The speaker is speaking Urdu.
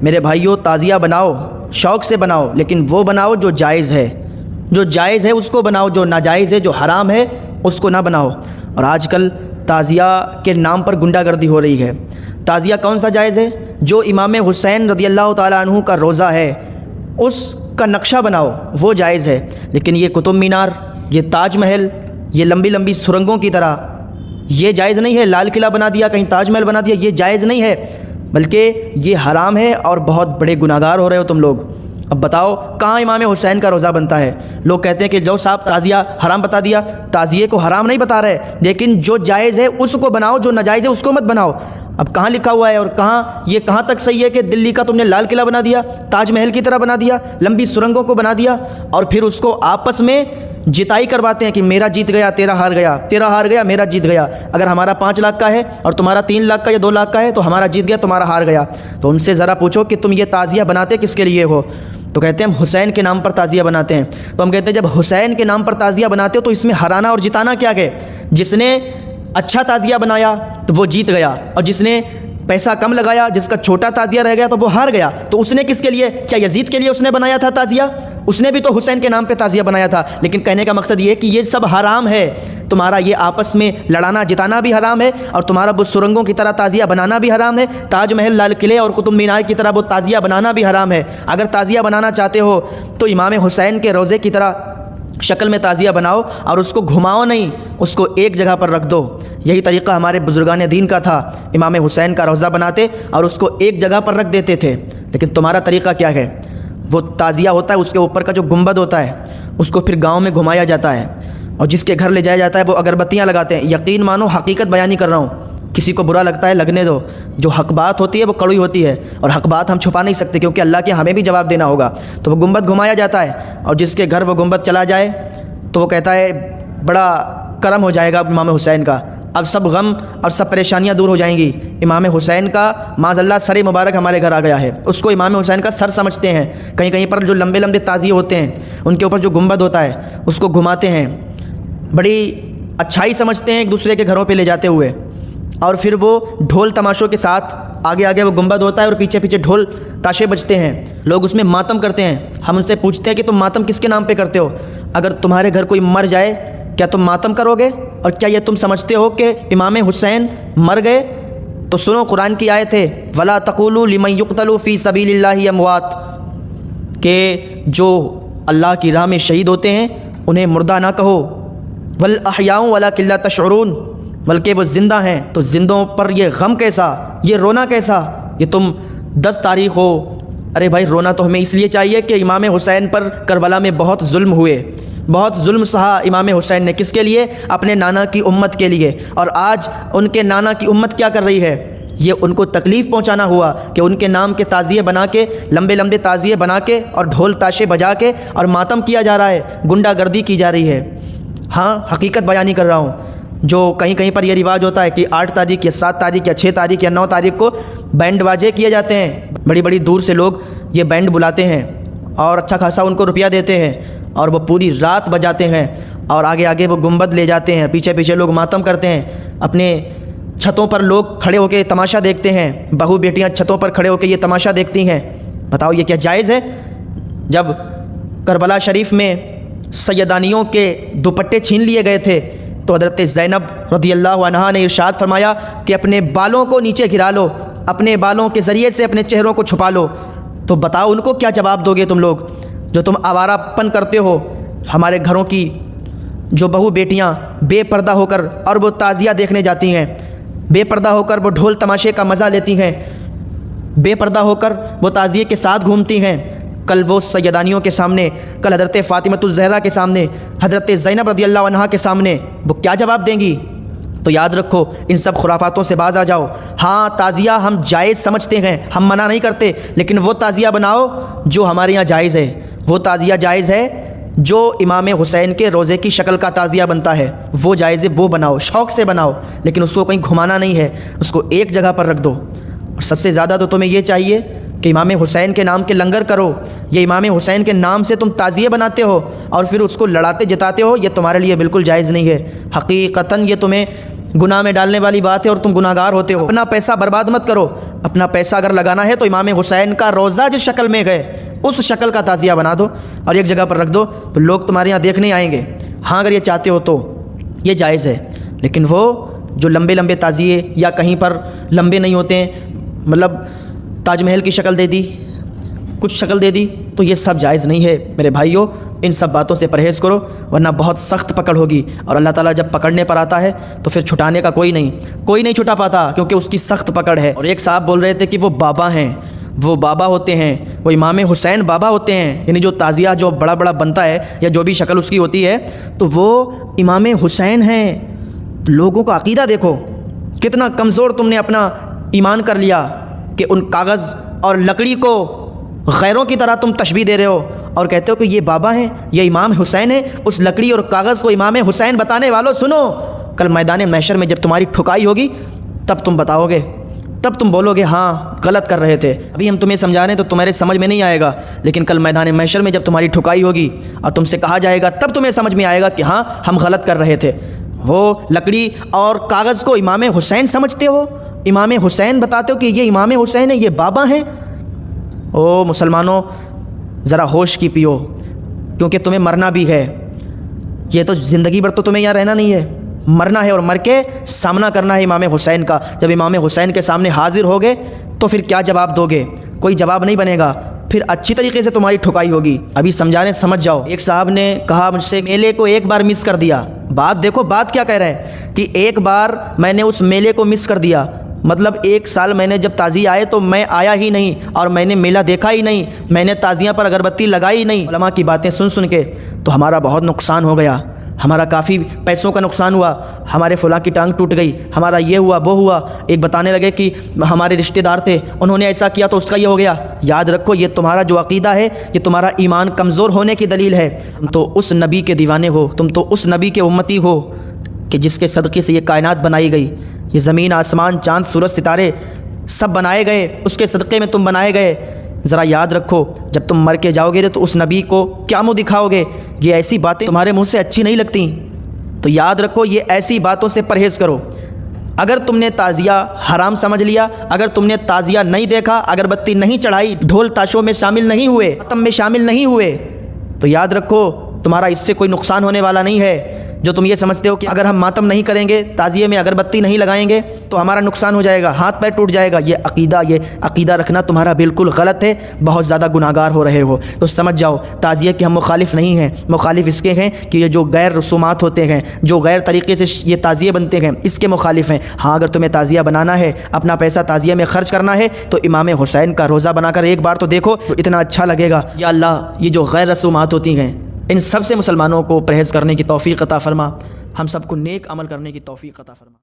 میرے بھائیوں تعزیہ بناؤ، شوق سے بناؤ، لیکن وہ بناؤ جو جائز ہے، جو جائز ہے اس کو بناؤ، جو ناجائز ہے جو حرام ہے اس کو نہ بناؤ۔ اور آج کل تعزیہ کے نام پر غنڈہ گردی ہو رہی ہے۔ تعزیہ کون سا جائز ہے؟ جو امام حسین رضی اللہ تعالیٰ عنہ کا روضہ ہے اس کا نقشہ بناؤ، وہ جائز ہے۔ لیکن یہ قطب مینار، یہ تاج محل، یہ لمبی لمبی سرنگوں کی طرح یہ جائز نہیں ہے۔ لال قلعہ بنا دیا، کہیں تاج محل بنا دیا، یہ جائز نہیں ہے، بلکہ یہ حرام ہے اور بہت بڑے گناہگار ہو رہے ہو تم لوگ۔ اب بتاؤ کہاں امام حسین کا روضہ بنتا ہے؟ لوگ کہتے ہیں کہ جو صاحب تعزیہ حرام بتا دیا، تعزیے کو حرام نہیں بتا رہے، لیکن جو جائز ہے اس کو بناؤ، جو ناجائز ہے اس کو مت بناؤ۔ اب کہاں لکھا ہوا ہے اور کہاں تک صحیح ہے کہ دلی کا تم نے لال قلعہ بنا دیا، تاج محل کی طرح بنا دیا، لمبی سرنگوں کو بنا دیا، اور پھر اس کو آپس میں جتائی کرواتے ہیں کہ میرا جیت گیا تیرا ہار گیا، تیرا ہار گیا میرا جیت گیا۔ اگر ہمارا 5 لاکھ کا ہے اور تمہارا 3 لاکھ کا یا 2 لاکھ کا ہے تو ہمارا جیت گیا تمہارا ہار گیا۔ تو ان سے ذرا پوچھو کہ تم یہ تعزیہ بناتے کس کے لیے ہو؟ تو کہتے ہیں ہم حسین کے نام پر تعزیہ بناتے ہیں۔ تو ہم کہتے ہیں جب حسین کے نام پر تعزیہ بناتے ہو تو اس میں ہرانا اور جتانا کیا ہے؟ جس نے اچھا تعزیہ بنایا تو وہ جیت گیا، اور جس نے پیسہ کم لگایا، جس کا چھوٹا تعزیہ رہ گیا تو وہ ہار گیا۔ تو اس نے کس کے لیے؟ کیا یزید کے لیے اس نے بنایا تھا تعزیہ؟ اس نے بھی تو حسین کے نام پہ تعزیہ بنایا تھا۔ لیکن کہنے کا مقصد یہ ہے کہ یہ سب حرام ہے، تمہارا یہ آپس میں لڑانا جتانا بھی حرام ہے، اور تمہارا وہ سرنگوں کی طرح تعزیہ بنانا بھی حرام ہے، تاج محل لال قلعے اور قطب مینار کی طرح وہ تعزیہ بنانا بھی حرام ہے۔ اگر تعزیہ بنانا چاہتے ہو تو امام حسین کے روضے کی طرح شکل میں تعزیہ بناؤ، اور اس کو گھماؤ نہیں، اس کو ایک جگہ پر رکھ دو۔ یہی طریقہ ہمارے بزرگان دین کا تھا، امام حسین کا روضہ بناتے اور اس کو ایک جگہ پر رکھ دیتے تھے۔ لیکن تمہارا طریقہ کیا ہے؟ وہ تعزیہ ہوتا ہے، اس کے اوپر کا جو گنبد ہوتا ہے اس کو پھر گاؤں میں گھمایا جاتا ہے، اور جس کے گھر لے جایا جاتا ہے وہ اگربتیاں لگاتے ہیں۔ یقین مانو حقیقت بیانی کر رہا ہوں، کسی کو برا لگتا ہے لگنے دو، جو حق بات ہوتی ہے وہ کڑوی ہوتی ہے، اور حق بات ہم چھپا نہیں سکتے کیونکہ اللہ کے ہمیں بھی جواب دینا ہوگا۔ تو وہ گنبد گھمایا جاتا ہے، اور جس کے گھر وہ گنبد چلا جائے تو وہ کہتا ہے بڑا کرم ہو جائے گا امام حسین کا، اب سب غم اور سب پریشانیاں دور ہو جائیں گی۔ امام حسین کا معاذ اللہ سر مبارک ہمارے گھر آ گیا ہے، اس کو امام حسین کا سر سمجھتے ہیں۔ کہیں کہیں پر جو لمبے لمبے تعزیے ہوتے ہیں ان کے اوپر جو گنبد ہوتا ہے اس کو گھماتے ہیں، بڑی اچھائی سمجھتے ہیں ایک دوسرے کے گھروں پہ لے جاتے ہوئے، اور پھر وہ ڈھول تماشوں کے ساتھ آگے آگے وہ گنبد ہوتا ہے اور پیچھے پیچھے ڈھول تاشے بجتے ہیں، لوگ اس میں ماتم کرتے ہیں۔ ہم ان سے پوچھتے ہیں کہ تم ماتم کس کے نام پہ کرتے ہو؟ اگر تمہارے گھر کوئی مر جائے کیا تم ماتم کرو گے؟ اور کیا یہ تم سمجھتے ہو کہ امام حسین مر گئے؟ تو سنو قرآن کی آیت ہے وَلَا تَقُولُوا لِمَن يُقْتَلُ فِي سَبِيلِ اللَّهِ أَمْوَاتٌ، کہ جو اللہ کی راہ میں شہید ہوتے ہیں انہیں مردہ نہ کہو، وَالْأَحْيَاءُ وَلَكِن لَا تَشْعُرُونَ، بلکہ وہ زندہ ہیں۔ تو زندوں پر یہ غم کیسا، یہ رونا کیسا؟ یہ تم 10 تاریخ ہو، ارے بھائی رونا تو ہمیں اس لیے چاہیے کہ امام حسین پر کربلا میں بہت ظلم ہوئے، بہت ظلم سہا امام حسین نے۔ کس کے لیے؟ اپنے نانا کی امت کے لیے۔ اور آج ان کے نانا کی امت کیا کر رہی ہے؟ یہ ان کو تکلیف پہنچانا ہوا کہ ان کے نام کے تعزیے بنا کے، لمبے لمبے تعزیے بنا کے اور ڈھول تاشے بجا کے اور ماتم کیا جا رہا ہے، غنڈہ گردی کی جا رہی ہے۔ ہاں حقیقت بیانی کر رہا ہوں۔ جو کہیں کہیں پر یہ رواج ہوتا ہے کہ 8 تاریخ یا 7 تاریخ یا 6 تاریخ یا 9 تاریخ کو بینڈ باجے کیے جاتے ہیں، بڑی بڑی دور سے لوگ یہ بینڈ بلاتے ہیں اور اچھا خاصا ان کو روپیہ دیتے ہیں، اور وہ پوری رات بجاتے ہیں، اور آگے آگے وہ گنبد لے جاتے ہیں، پیچھے پیچھے لوگ ماتم کرتے ہیں، اپنے چھتوں پر لوگ کھڑے ہو کے تماشا دیکھتے ہیں، بہو بیٹیاں چھتوں پر کھڑے ہو کے یہ تماشا دیکھتی ہیں۔ بتاؤ یہ کیا جائز ہے؟ جب کربلا شریف میں سیدانیوں کے دوپٹے چھین لیے گئے تھے تو حضرت زینب رضی اللہ عنہا نے ارشاد فرمایا کہ اپنے بالوں کو نیچے گرا لو، اپنے بالوں کے ذریعے سے اپنے چہروں کو چھپا لو۔ تو بتاؤ ان کو کیا جواب دو گے تم لوگ جو تم آوارہ پن کرتے ہو؟ ہمارے گھروں کی جو بہو بیٹیاں بے پردہ ہو کر اور وہ تعزیہ دیکھنے جاتی ہیں، بے پردہ ہو کر وہ ڈھول تماشے کا مزہ لیتی ہیں، بے پردہ ہو کر وہ تعزیے کے ساتھ گھومتی ہیں، کل وہ سیدانیوں کے سامنے، کل حضرت فاطمۃ الزہرا کے سامنے، حضرت زینب رضی اللہ عنہا کے سامنے وہ کیا جواب دیں گی؟ تو یاد رکھو ان سب خرافاتوں سے باز آ جاؤ۔ ہاں تعزیہ ہم جائز سمجھتے ہیں، ہم منع نہیں کرتے، لیکن وہ تعزیہ بناؤ جو ہمارے یہاں جائز ہے، وہ تعزیہ جائز ہے جو امام حسین کے روزے کی شکل کا تعزیہ بنتا ہے، وہ جائز ہے، وہ بناؤ، شوق سے بناؤ، لیکن اس کو کہیں گھمانا نہیں ہے، اس کو ایک جگہ پر رکھ دو۔ اور سب سے زیادہ تو تمہیں یہ چاہیے کہ امام حسین کے نام کے لنگر کرو، یہ امام حسین کے نام سے تم تعزیے بناتے ہو اور پھر اس کو لڑاتے جتاتے ہو، یہ تمہارے لیے بالکل جائز نہیں ہے۔ حقیقتاً یہ تمہیں گناہ میں ڈالنے والی بات ہے اور تم گناہگار ہوتے ہو۔ اپنا پیسہ برباد مت کرو، اپنا پیسہ اگر لگانا ہے تو امام حسین کا روضہ جس شکل میں گئے اس شکل کا تعزیہ بنا دو اور ایک جگہ پر رکھ دو تو لوگ تمہارے یہاں دیکھنے آئیں گے۔ ہاں اگر یہ چاہتے ہو تو یہ جائز ہے، لیکن وہ جو لمبے لمبے تعزیے یا کہیں پر لمبے نہیں ہوتے ہیں، مطلب تاج محل کی شکل دے دی، کچھ شکل دے دی، تو یہ سب جائز نہیں ہے میرے بھائیوں۔ ان سب باتوں سے پرہیز کرو ورنہ بہت سخت پکڑ ہوگی، اور اللہ تعالیٰ جب پکڑنے پر آتا ہے تو پھر چھٹانے کا کوئی نہیں چھٹا پاتا، کیونکہ اس کی سخت پکڑ ہے۔ اور ایک صاحب بول رہے تھے کہ وہ بابا ہیں، وہ بابا ہوتے ہیں، وہ امام حسین بابا ہوتے ہیں، یعنی جو تعزیہ جو بڑا بڑا بنتا ہے یا جو بھی شکل اس کی ہوتی ہے تو وہ امام حسین ہیں۔ لوگوں کا عقیدہ دیکھو کتنا کمزور تم نے اپنا ایمان کر لیا کہ ان کاغذ اور لکڑی کو غیروں کی طرح تم تشبیہ دے رہے ہو اور کہتے ہو کہ یہ بابا ہیں، یہ امام حسین ہیں۔ اس لکڑی اور کاغذ کو امام حسین بتانے والوں سنو، کل میدان محشر میں جب تمہاری ٹھکائی ہوگی تب تم بتاؤ گے، تب تم بولو گے ہاں غلط کر رہے تھے۔ ابھی ہم تمہیں سمجھا رہے ہیں تو تمہارے سمجھ میں نہیں آئے گا، لیکن کل میدان محشر میں جب تمہاری ٹھکائی ہوگی اور تم سے کہا جائے گا تب تمہیں سمجھ میں آئے گا کہ ہاں ہم غلط کر رہے تھے۔ وہ لکڑی اور کاغذ کو امام حسین سمجھتے ہو، امام حسین بتاتے ہو کہ یہ امام حسین ہے، یہ بابا ہیں۔ او مسلمانوں ذرا ہوش کی پیو، کیونکہ تمہیں مرنا بھی ہے۔ یہ تو زندگی بھر تو تمہیں یہاں رہنا نہیں ہے، مرنا ہے اور مر کے سامنا کرنا ہے امام حسین کا۔ جب امام حسین کے سامنے حاضر ہوگے تو پھر کیا جواب دو گے؟ کوئی جواب نہیں بنے گا، پھر اچھی طریقے سے تمہاری ٹھکائی ہوگی۔ ابھی سمجھانے سمجھ جاؤ۔ ایک صاحب نے کہا مجھ سے میلے کو ایک بار مس کر دیا۔ بات دیکھو، بات کیا کہہ رہے ہیں کہ ایک بار میں نے اس میلے کو مس کر دیا، مطلب ایک سال میں نے جب تعزیہ آئے تو میں آیا ہی نہیں اور میں نے میلہ دیکھا ہی نہیں، میں نے تعزیہ پر اگربتی لگائی ہی نہیں۔ علماء کی باتیں سن سن کے تو ہمارا بہت نقصان ہو گیا، ہمارا کافی پیسوں کا نقصان ہوا، ہمارے فلاں کی ٹانگ ٹوٹ گئی، ہمارا یہ ہوا وہ ہوا۔ ایک بتانے لگے کہ ہمارے رشتہ دار تھے، انہوں نے ایسا کیا تو اس کا یہ ہو گیا۔ یاد رکھو یہ تمہارا جو عقیدہ ہے یہ تمہارا ایمان کمزور ہونے کی دلیل ہے۔ تم تو اس نبی کے دیوانے ہو، تم تو اس نبی کے امتی ہو کہ جس کے صدقے سے یہ کائنات بنائی گئی، یہ زمین آسمان چاند سورج ستارے سب بنائے گئے، اس کے صدقے میں تم بنائے گئے۔ ذرا یاد رکھو جب تم مر کے جاؤ گے تو اس نبی کو کیا منہ دکھاؤ گے؟ یہ ایسی باتیں تمہارے منہ سے اچھی نہیں لگتی، تو یاد رکھو یہ ایسی باتوں سے پرہیز کرو۔ اگر تم نے تعزیہ حرام سمجھ لیا، اگر تم نے تعزیہ نہیں دیکھا، اگربتی نہیں چڑھائی، ڈھول تاشوں میں شامل نہیں ہوئے، ماتم میں شامل نہیں ہوئے، تو یاد رکھو تمہارا اس سے کوئی نقصان ہونے والا نہیں ہے۔ جو تم یہ سمجھتے ہو کہ اگر ہم ماتم نہیں کریں گے، تعزیے میں اگربتی نہیں لگائیں گے تو ہمارا نقصان ہو جائے گا، ہاتھ پیر ٹوٹ جائے گا، یہ عقیدہ رکھنا تمہارا بالکل غلط ہے، بہت زیادہ گناہگار ہو رہے ہو۔ تو سمجھ جاؤ تعزیے کے ہم مخالف نہیں ہیں، مخالف اس کے ہیں کہ یہ جو غیر رسومات ہوتے ہیں، جو غیر طریقے سے یہ تعزیے بنتے ہیں، اس کے مخالف ہیں۔ ہاں اگر تمہیں تعزیہ بنانا ہے، اپنا پیسہ تعزیے میں خرچ کرنا ہے تو امام حسین کا روزہ بنا کر ایک بار تو دیکھو، اتنا اچھا لگے گا۔ یا اللہ یہ جو غیر رسومات ہوتی ہیں ان سب سے مسلمانوں کو پرہیز کرنے کی توفیق عطا فرما، ہم سب کو نیک عمل کرنے کی توفیق عطا فرما۔